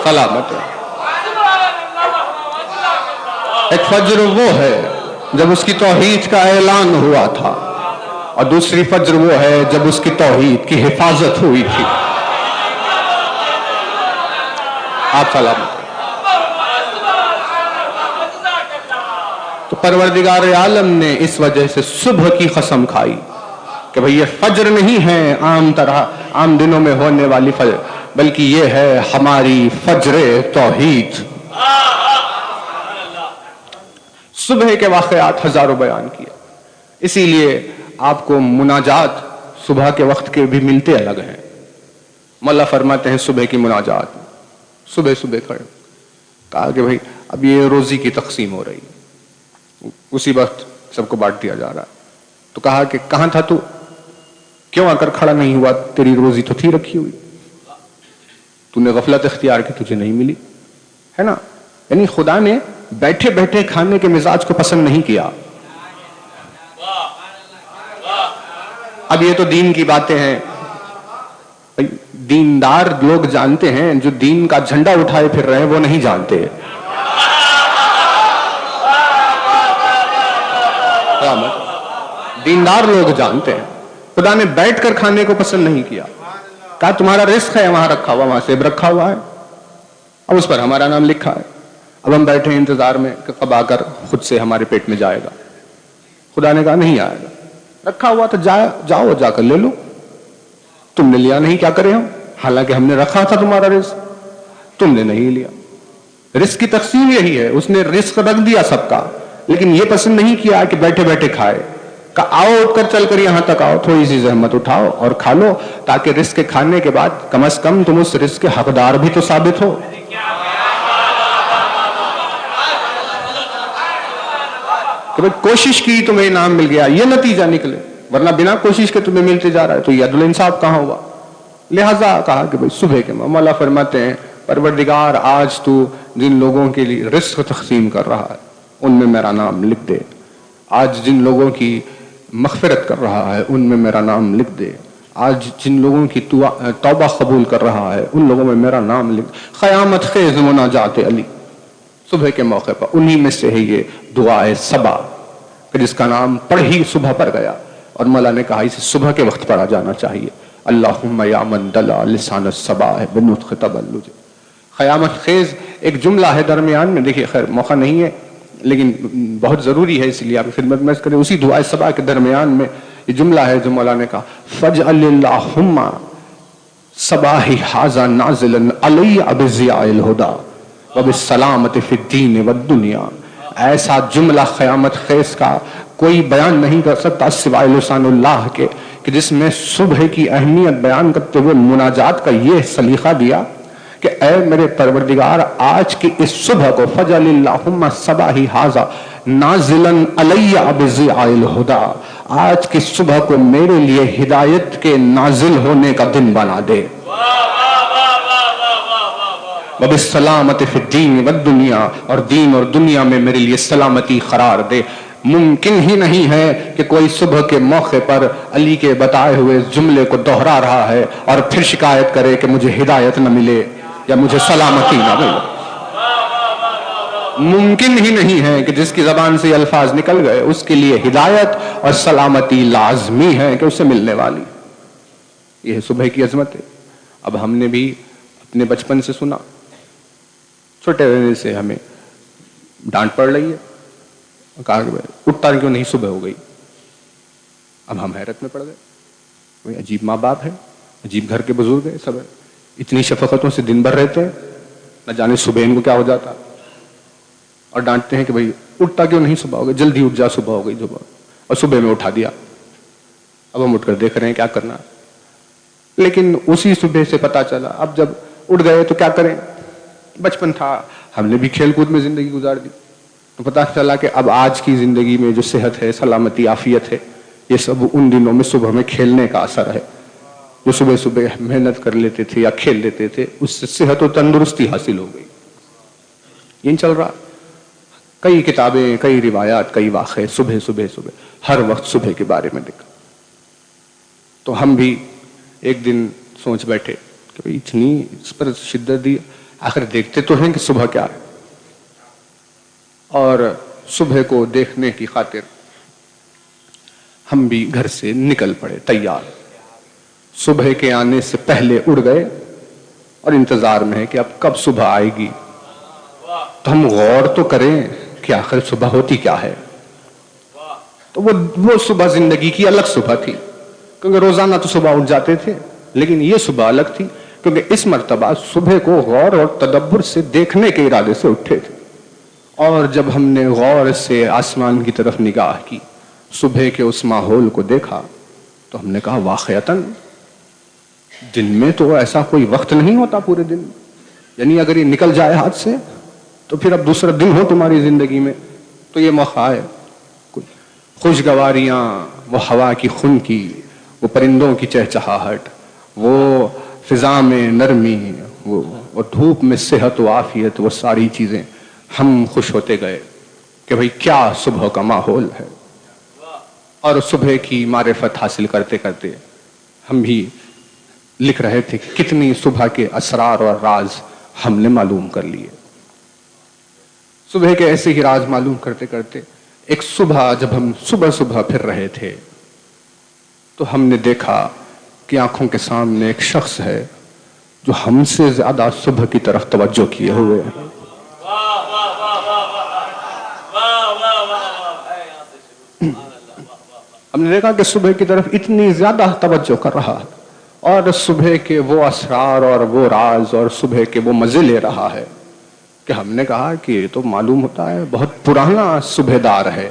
سلامت. ایک فجر وہ ہے جب اس کی توحید کا اعلان ہوا تھا، اور دوسری فجر وہ ہے جب اس کی توحید کی حفاظت ہوئی تھی. آپ سلامت. تو پروردگار عالم نے اس وجہ سے صبح کی قسم کھائی کہ بھئی یہ فجر نہیں ہے عام دنوں میں ہونے والی فجر، بلکہ یہ ہے ہماری فجر توحید. صبح کے واقعات ہزاروں بیان کیے، اسی لیے آپ کو مناجات صبح کے وقت کے بھی ملتے الگ ہیں. مولا فرماتے ہیں صبح کی مناجات، صبح صبح کھڑے کہا کہ بھئی اب یہ روزی کی تقسیم ہو رہی ہے، اسی وقت سب کو بانٹ دیا جا رہا ہے. تو کہا کہ کہاں تھا تو، کیوں آ کر کھڑا نہیں ہوا؟ تیری روزی تو تھی رکھی ہوئی، تو نے غفلت اختیار کی، تجھے نہیں ملی ہے نا. یعنی خدا نے بیٹھے بیٹھے کھانے کے مزاج کو پسند نہیں کیا. اب یہ تو دین کی باتیں ہیں، دیندار لوگ جانتے ہیں، جو دین کا جھنڈا اٹھائے پھر رہے ہیں وہ نہیں جانتے. دیندار لوگ جانتے ہیں. خدا نے بیٹھ کر کھانے کو پسند نہیں کیا. کہا تمہارا رزق ہے وہاں رکھا ہوا، وہاں سیب رکھا ہوا ہے، اب اس پر ہمارا نام لکھا ہے. اب ہم بیٹھے ہیں انتظار میں کہ کب آ کر خود سے ہمارے پیٹ میں جائے گا. خدا نے کہا نہیں آئے گا، رکھا ہوا تو جاؤ جا کر لے لو. تم نے لیا نہیں، کیا کریں ہم؟ حالانکہ ہم نے رکھا تھا تمہارا رزق، تم نے نہیں لیا. رزق کی تقسیم یہی ہے، اس نے رزق رکھ دیا سب کا، لیکن یہ پسند نہیں کیا کہ بیٹھے بیٹھے کھائے. کہ آؤ اٹھ کر چل کر یہاں تک آؤ، تھوڑی سی زحمت اٹھاؤ اور کھا لو، تاکہ رزق کے کھانے کے بعد کم از کم تم اس رزق کے حقدار بھی تو ثابت ہو. کہ بھئی کوشش کی تمہیں انعام مل گیا، یہ نتیجہ نکلے، ورنہ بنا کوشش کے تمہیں ملتے جا رہا ہے، تو یہ عدل انصاف کہاں ہوا؟ لہذا کہا کہ بھئی صبح کے مولا فرماتے ہیں پروردگار آج تو جن لوگوں کے لیے رزق تقسیم کر رہا ہے ان میں میرا نام لکھ دے. آج جن لوگوں کی مغفرت کر رہا ہے ان میں میرا نام لکھ دے. آج جن لوگوں کی توبہ قبول کر رہا ہے ان لوگوں میں میرا نام لکھ. قیامت خیز مناجات علی، صبح کے موقع پر انہی میں سے ہے یہ دعائے صبا کہ جس کا نام پڑھ ہی صبح پر گیا، اور مولا نے کہا اسے صبح کے وقت پڑھا جانا چاہیے. اللہم یا من دلا لسان الصباح بنطق تبلج. قیامت خیز ایک جملہ ہے درمیان میں، دیکھیے خیر موقع نہیں ہے لیکن بہت ضروری ہے، اس لیے آپ کی خدمت میں کریں. اسی دعائے صبا کے درمیان میں یہ جملہ ہے جو مولا نے کہا فجعل اللہم صباحی ھذا نازلا علی بضیاء الہدی وبالسلامۃ فی الدین والدنیا. ایسا جملہ قیامت خیز کا کوئی بیان نہیں کر سکتا سوائے لسان اللہ کے، کہ جس میں صبح کی اہمیت بیان کرتے ہوئے مناجات کا یہ سلیقہ دیا کہ اے میرے پروردگار آج کی اس صبح کو فجعل اللہم صباحی ھذا نازلا علی بضیاء الہدی، آج کی صبح کو میرے لیے ہدایت کے نازل ہونے کا دن بنا دے. وبالسلامۃ فی الدین والدنیا، اور دین اور دنیا میں میرے لیے سلامتی قرار دے. ممکن ہی نہیں ہے کہ کوئی صبح کے موقع پر علی کے بتائے ہوئے جملے کو دہرا رہا ہے اور پھر شکایت کرے کہ مجھے ہدایت نہ ملے یا مجھے سلامتی نہ ملے. ممکن ہی نہیں ہے کہ جس کی زبان سے یہ الفاظ نکل گئے اس کے لیے ہدایت اور سلامتی لازمی ہے کہ اسے ملنے والی. یہ صبح کی عظمت ہے. اب ہم نے بھی اپنے بچپن سے سنا، چھوٹے رہنے سے ہمیں ڈانٹ پڑ رہی ہے، کہا کہ اٹھتا کیوں نہیں، صبح ہو گئی. اب ہم حیرت میں پڑ گئے، کوئی عجیب ماں باپ ہے، عجیب گھر کے بزرگ ہیں، سب اتنی شفقتوں سے دن بھر رہتے ہیں، نہ جانے صبح ان کو کیا ہو جاتا، اور ڈانٹتے ہیں کہ بھئی اٹھتا کیوں نہیں، صبح ہو گئی، جلدی اٹھ جا، صبح ہو گئی، اور صبح میں اٹھا دیا. اب ہم اٹھ کر دیکھ رہے ہیں کیا کرنا. لیکن اسی صبح سے پتا چلا اب جب اٹھ گئے تو کیا کریں. بچپن تھا، ہم نے بھی کھیل کود میں زندگی گزار دی، تو پتہ چلا کہ اب آج کی زندگی میں جو صحت ہے، سلامتی، عافیت ہے، یہ سب ان دنوں میں صبح میں کھیلنے کا اثر ہے. جو صبح صبح محنت کر لیتے تھے یا کھیل لیتے تھے، اس سے صحت و تندرستی حاصل ہو گئی. یہ چل رہا. کئی کتابیں، کئی روایات، کئی واقعے صبح صبح صبح ہر وقت صبح کے بارے میں لکھا. تو ہم بھی ایک دن سوچ بیٹھے کہ اتنی اس پر شدت دی، آخر دیکھتے تو ہیں کہ صبح کیا ہے. اور صبح کو دیکھنے کی خاطر ہم بھی گھر سے نکل پڑے تیار. صبح کے آنے سے پہلے اڑ گئے اور انتظار میں ہے کہ اب کب صبح آئے گی. تو ہم غور تو کریں کہ آخر صبح ہوتی کیا ہے. تو وہ صبح زندگی کی الگ صبح تھی، کیونکہ روزانہ تو صبح اٹھ جاتے تھے، لیکن یہ صبح الگ تھی کیونکہ اس مرتبہ صبح کو غور اور تدبر سے دیکھنے کے ارادے سے اٹھے تھے. اور جب ہم نے غور سے آسمان کی طرف نگاہ کی، صبح کے اس ماحول کو دیکھا، تو ہم نے کہا واقعتاً دن میں تو ایسا کوئی وقت نہیں ہوتا پورے دن. یعنی اگر یہ نکل جائے ہاتھ سے تو پھر اب دوسرا دن ہو تمہاری زندگی میں تو یہ موقع ہے. خوشگواریاں، وہ ہوا کی خنکی، وہ پرندوں کی چہچہاہٹ، وہ فضا میں نرمی، وہ دھوپ میں صحت و عافیت، وہ ساری چیزیں ہم خوش ہوتے گئے کہ بھئی کیا صبح کا ماحول ہے. اور صبح کی معرفت حاصل کرتے کرتے ہم بھی لکھ رہے تھے کہ کتنی صبح کے اسرار اور راز ہم نے معلوم کر لیے. صبح کے ایسے ہی راز معلوم کرتے کرتے ایک صبح جب ہم صبح پھر رہے تھے تو ہم نے دیکھا کہ آنکھوں کے سامنے ایک شخص ہے جو ہم سے زیادہ صبح کی طرف توجہ کیے ہوئے ہیں. ہم نے دیکھا کہ صبح کی طرف اتنی زیادہ توجہ کر رہا ہے اور صبح کے وہ اسرار اور وہ راز اور صبح کے وہ مزے لے رہا ہے کہ ہم نے کہا کہ یہ تو معلوم ہوتا ہے بہت پرانا صبح دار ہے.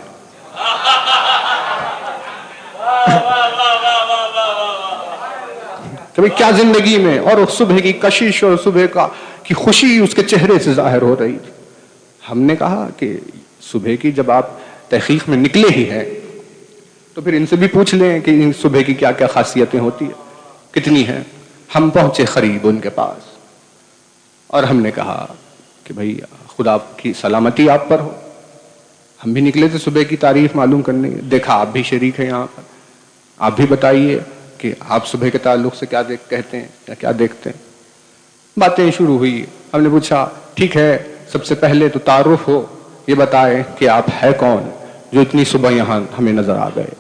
کہ کیا زندگی میں اور صبح کی کشش اور صبح کی خوشی اس کے چہرے سے ظاہر ہو رہی تھی. ہم نے کہا کہ صبح کی جب آپ تحقیق میں نکلے ہی ہیں تو پھر ان سے بھی پوچھ لیں کہ ان صبح کی کیا کیا خاصیتیں ہوتی ہیں، کتنی ہیں. ہم پہنچے قریب ان کے پاس اور ہم نے کہا کہ بھئی خدا کی سلامتی آپ پر ہو. ہم بھی نکلے تھے صبح کی تعریف معلوم کرنے. دیکھا آپ بھی شریک ہیں یہاں پر، آپ بھی بتائیے کہ آپ صبح کے تعلق سے کیا کہتے ہیں یا کیا دیکھتے ہیں. باتیں شروع ہوئی. ہم نے پوچھا ٹھیک ہے سب سے پہلے تو تعارف ہو، یہ بتائیں کہ آپ ہے کون جو اتنی صبح یہاں ہمیں نظر آ گئے.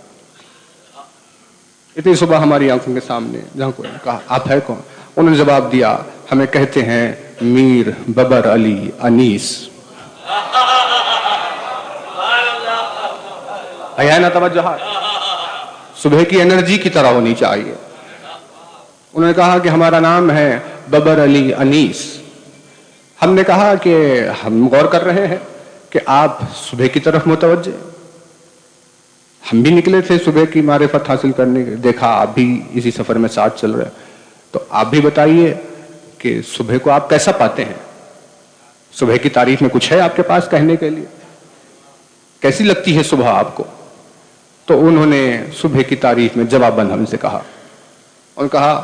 اتنی صبح ہماری آنکھوں کے سامنے جہاں کوئی کہا آپ ہے کون. انہوں نے جواب دیا ہمیں کہتے ہیں میر ببر علی انیس. ہے نا توجہ، صبح کی انرجی کی طرح ہونی چاہیے. انہوں نے کہا کہ ہمارا نام ہے ببر علی انیس. ہم نے کہا کہ ہم غور کر رہے ہیں کہ آپ صبح کی طرف متوجہ. ہم بھی نکلے تھے صبح کی معرفت حاصل کرنے کے. دیکھا آپ بھی اسی سفر میں ساتھ چل رہے. تو آپ بھی بتائیے کہ صبح کو آپ کیسا پاتے ہیں، صبح کی تعریف میں کچھ ہے آپ کے پاس کہنے کے لیے، کیسی لگتی ہے صبح آپ کو. تو انہوں نے صبح کی تعریف میں جواباً ہم سے کہا، اور کہا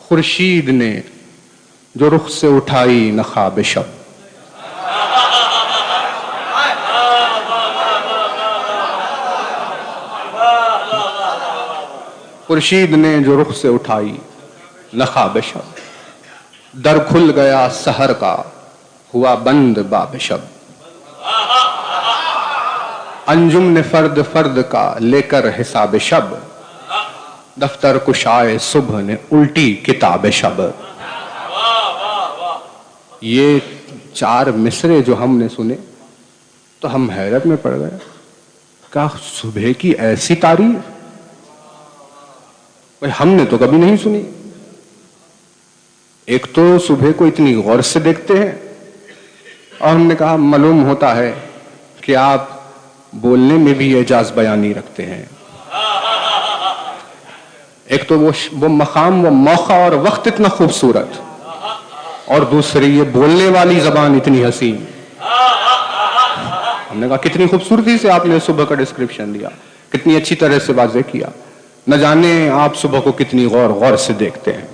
خورشید نے جو رخ سے اٹھائی نخاب شب. خورشید نے جو رخ سے اٹھائی نخاب شب، در کھل گیا سحر کا ہوا بند باب شب. انجم نے فرد فرد کا لے کر حساب شب، دفتر کشائے صبح نے الٹی کتاب شب. یہ 4 مصرے جو ہم نے سنے تو ہم حیرت میں پڑ گئے. کہا صبح کی ایسی تعریف ہم نے تو کبھی نہیں سنی. ایک تو صبح کو اتنی غور سے دیکھتے ہیں اور ہم نے کہا معلوم ہوتا ہے کہ آپ بولنے میں بھی اعجاز بیانی رکھتے ہیں. ایک تو وہ مقام، وہ موقع اور وقت اتنا خوبصورت اور دوسری یہ بولنے والی زبان اتنی حسین. ہم نے کہا کتنی خوبصورتی سے آپ نے صبح کا ڈسکرپشن دیا, کتنی اچھی طرح سے واضح کیا, نہ جانے آپ صبح کو کتنی غور سے دیکھتے ہیں.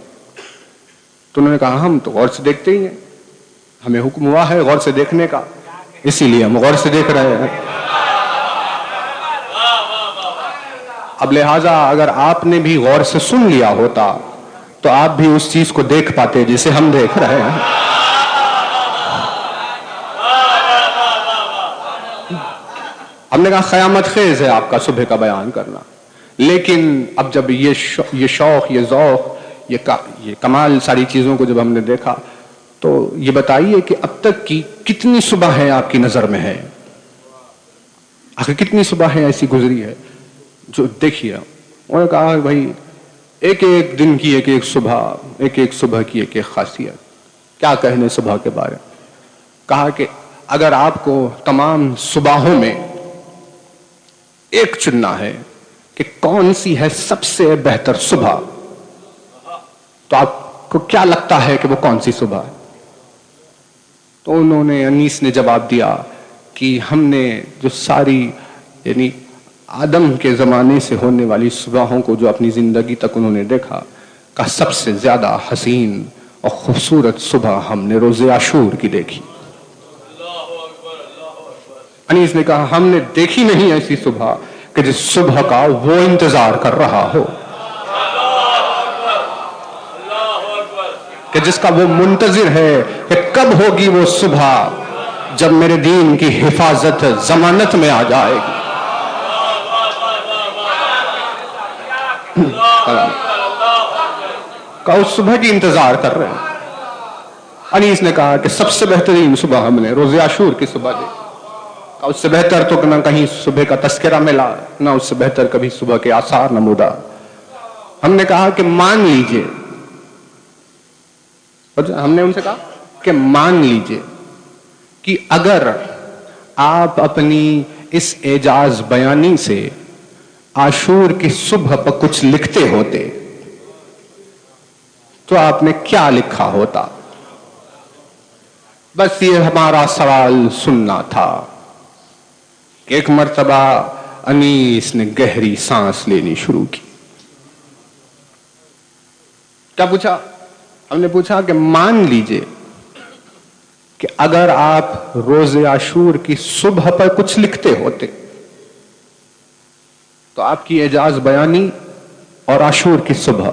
تو انہوں نے کہا ہم تو غور سے دیکھتے ہی ہیں, ہمیں حکم ہوا ہے غور سے دیکھنے کا, اسی لیے ہم غور سے دیکھ رہے ہیں. اب لہٰذا اگر آپ نے بھی غور سے سن لیا ہوتا تو آپ بھی اس چیز کو دیکھ پاتے جسے ہم دیکھ رہے ہیں. ہم نے کہا قیامت خیز ہے آپ کا صبح کا بیان کرنا, لیکن اب جب یہ شوق, یہ ذوق, یہ کمال ساری چیزوں کو جب ہم نے دیکھا تو یہ بتائیے کہ اب تک کی کتنی صبح ہے آپ کی نظر میں ہے؟ آخر کتنی صبح ہے ایسی گزری ہے جو دیکھیے. انہوں نے کہا بھائی ایک ایک دن کی ایک ایک صبح کی ایک ایک خاصیت. کیا کہنے صبح کے بارے؟ کہا کہ اگر آپ کو تمام صبحوں میں ایک چننا ہے کہ کون سی ہے سب سے بہتر صبح, تو آپ کو کیا لگتا ہے کہ وہ کون سی صبح ہے؟ تو انہوں نے, انیس نے جواب دیا کہ ہم نے جو ساری یعنی آدم کے زمانے سے ہونے والی صبحوں کو جو اپنی زندگی تک انہوں نے دیکھا, کا سب سے زیادہ حسین اور خوبصورت صبح ہم نے روز عاشور کی دیکھی. انیس نے کہا ہم نے دیکھی نہیں ایسی صبح کہ جس صبح کا وہ انتظار کر رہا ہو, کہ جس کا وہ منتظر ہے کہ کب ہوگی وہ صبح جب میرے دین کی حفاظت ضمانت میں آ جائے گی. کہ اس صبح کی انتظار کر رہے ہیں. انیس نے کہا کہ سب سے بہترین صبح ہم نے روز عاشور کی صبح دیکھی. اس سے بہتر تو نہ کہیں صبح کا تذکرہ ملا, نہ اس سے بہتر کبھی صبح کے آثار نمودار. ہم نے کہا کہ مان لیجئے, ہم نے ان سے کہا کہ مان لیجئے کہ اگر آپ اپنی اس اعجاز بیانی سے عاشور کی صبح پر کچھ لکھتے ہوتے تو آپ نے کیا لکھا ہوتا؟ بس یہ ہمارا سوال سننا تھا. ایک مرتبہ انیس نے گہری سانس لینی شروع کی. کیا پوچھا؟ ہم نے پوچھا کہ مان لیجئے کہ اگر آپ روز عاشور کی صبح پر کچھ لکھتے ہوتے تو آپ کی اعجاز بیانی اور عاشور کی صبح